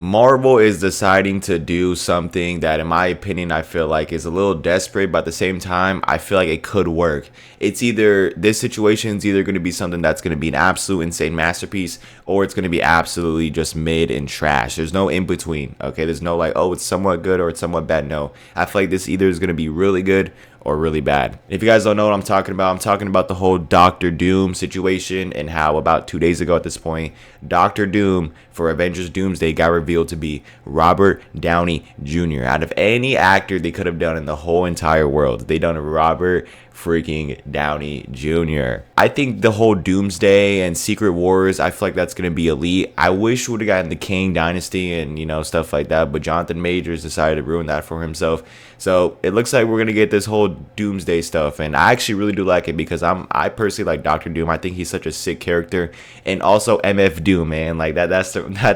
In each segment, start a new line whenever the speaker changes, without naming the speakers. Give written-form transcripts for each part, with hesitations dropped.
Marvel is deciding to do something that, in my opinion, I feel like is a little desperate, but at the same time, I feel like it could work. It's either this situation is either going to be something that's going to be an absolute insane masterpiece, or it's going to be absolutely just mid and trash. There's no in between. Okay, there's no like, oh, it's somewhat good or it's somewhat bad. No, I feel like this either is going to be really good or really bad. If you guys don't know what I'm talking about the whole Doctor Doom situation, and how about 2 days ago at this point, Doctor Doom for Avengers Doomsday got revealed to be Robert Downey Jr. Out of any actor they could have done in the whole entire world, they done Robert freaking Downey Jr. I think the whole Doomsday and Secret Wars, I feel like that's going to be elite. I wish we would have gotten the Kang Dynasty and, stuff like that, but Jonathan Majors decided to ruin that for himself. So it looks like we're going to get this whole Doomsday stuff, and I actually really do like it because I personally like Doctor Doom. I think he's such a sick character, and also MF Doom, man. Like that's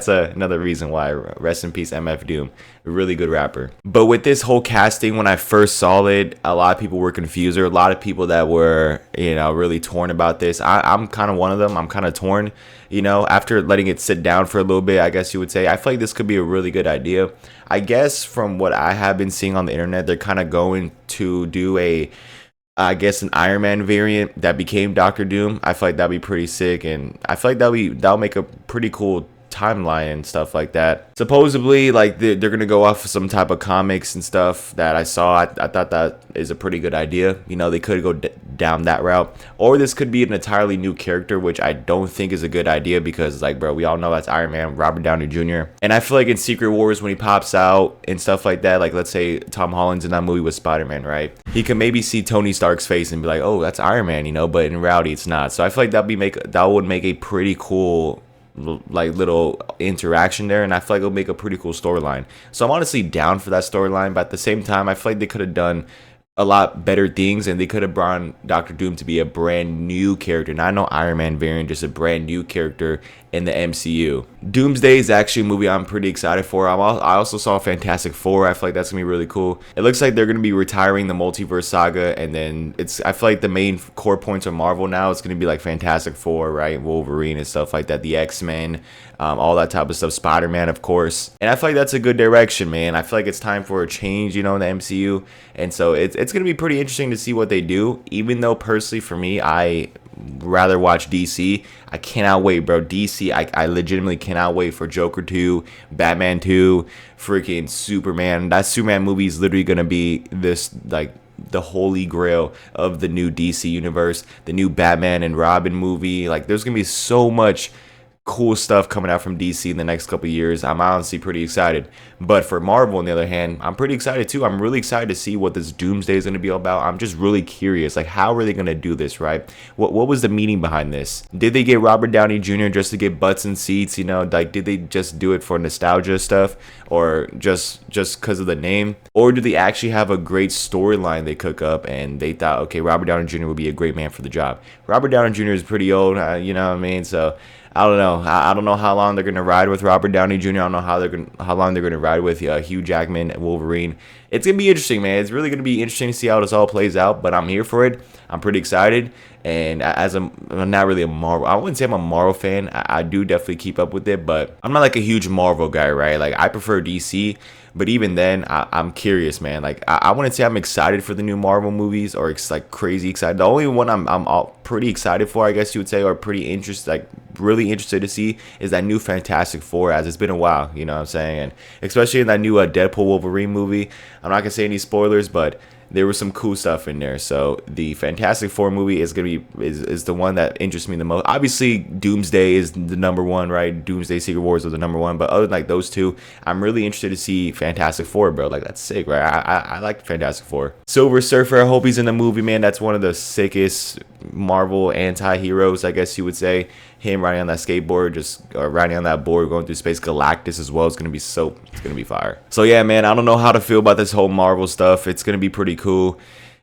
another reason why. Rest in peace, MF Doom. A really good rapper. But with this whole casting, when I first saw it, a lot of people were confused. There were a lot of people that were, really torn about this. I'm kind of one of them. I'm kind of torn, after letting it sit down for a little bit, I guess you would say. I feel like this could be a really good idea. I guess from what I have been seeing on the internet, they're kind of going to do an Iron Man variant that became Doctor Doom. I feel like that'd be pretty sick, and I feel like that'll make a pretty cool timeline and stuff like that. Supposedly, like they're gonna go off of some type of comics and stuff that I saw. I thought that is a pretty good idea. They could go down that route, or this could be an entirely new character, which I don't think is a good idea because, like, bro, we all know that's Iron Man, Robert Downey Jr. And I feel like in Secret Wars, when he pops out and stuff like that, like let's say Tom Holland's in that movie with Spider-Man, right? He can maybe see Tony Stark's face and be like, oh, that's Iron Man, but in reality, it's not. So I feel like that would make a pretty cool little interaction there, and I feel like it'll make a pretty cool storyline. So I'm honestly down for that storyline, but at the same time, I feel like they could have done a lot better things, and they could have brought Doctor Doom to be a brand new character, not no Iron Man variant, just a brand new character in the MCU. Doomsday is actually a movie I'm pretty excited for. I also saw Fantastic Four. I feel like that's gonna be really cool. It looks like they're gonna be retiring the multiverse saga, and then I feel like the main core points of Marvel now is gonna be like Fantastic Four, right? Wolverine and stuff like that, the X-Men, all that type of stuff, Spider-Man, of course. And I feel like that's a good direction, man. I feel like it's time for a change, in the MCU, and so it's gonna be pretty interesting to see what they do. Even though personally, for me, I rather watch DC. I cannot wait, bro. DC, I legitimately cannot wait for Joker 2, Batman 2, freaking Superman. That Superman movie is literally gonna be this, like, the holy grail of the new DC universe, the new Batman and Robin movie. Like, there's gonna be so much cool stuff coming out from DC in the next couple of years. I'm honestly pretty excited. But for Marvel, on the other hand, I'm pretty excited too. I'm really excited to see what this Doomsday is going to be all about. I'm just really curious, like, how are they going to do this, right? What was the meaning behind this? Did they get Robert Downey Jr. just to get butts and seats, like, did they just do it for nostalgia stuff, or just because of the name? Or do they actually have a great storyline they cook up, and they thought, okay, Robert Downey Jr. would be a great man for the job? Robert Downey Jr. is pretty old, you know what I mean? So I don't know. I don't know how long they're gonna ride with Robert Downey Jr. I don't know how long they're gonna ride with Hugh Jackman and Wolverine. It's gonna be interesting, man. It's really gonna be interesting to see how this all plays out. But I'm here for it. I'm pretty excited. And I'm not really a Marvel. I wouldn't say I'm a Marvel fan. I do definitely keep up with it, but I'm not like a huge Marvel guy, right? Like, I prefer DC. But even then, I'm curious, man. Like, I wouldn't say I'm excited for the new Marvel movies, or it's like crazy excited. The only one I'm all pretty excited for, I guess you would say, or pretty interested, like really interested to see, is that new Fantastic Four, as it's been a while, you know what I'm saying? And especially in that new Deadpool Wolverine movie. I'm not gonna say any spoilers, but there was some cool stuff in there. So the Fantastic Four movie is gonna be is the one that interests me the most. Obviously, Doomsday is the number one, right? Doomsday Secret Wars was the number one. But other than like those two, I'm really interested to see Fantastic Four, bro. Like, that's sick, right? I like Fantastic Four. Silver Surfer, I hope he's in the movie, man. That's one of the sickest Marvel anti-heroes, I guess you would say. Him riding on that skateboard, or riding on that board, going through space. Galactus as well. It's gonna be fire. So yeah, man, I don't know how to feel about this whole Marvel stuff. It's gonna be pretty cool,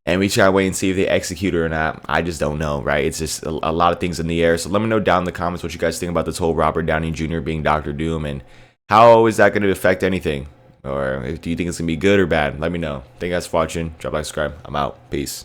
and we try to wait and see if they execute it or not. I just don't know, right? It's just a lot of things in the air. So let me know down in the comments what you guys think about this whole Robert Downey Jr. being Doctor Doom, and how is that going to affect anything? Or do you think it's gonna be good or bad? Let me know. Thank you guys for watching. Drop a like, subscribe. I'm out. Peace.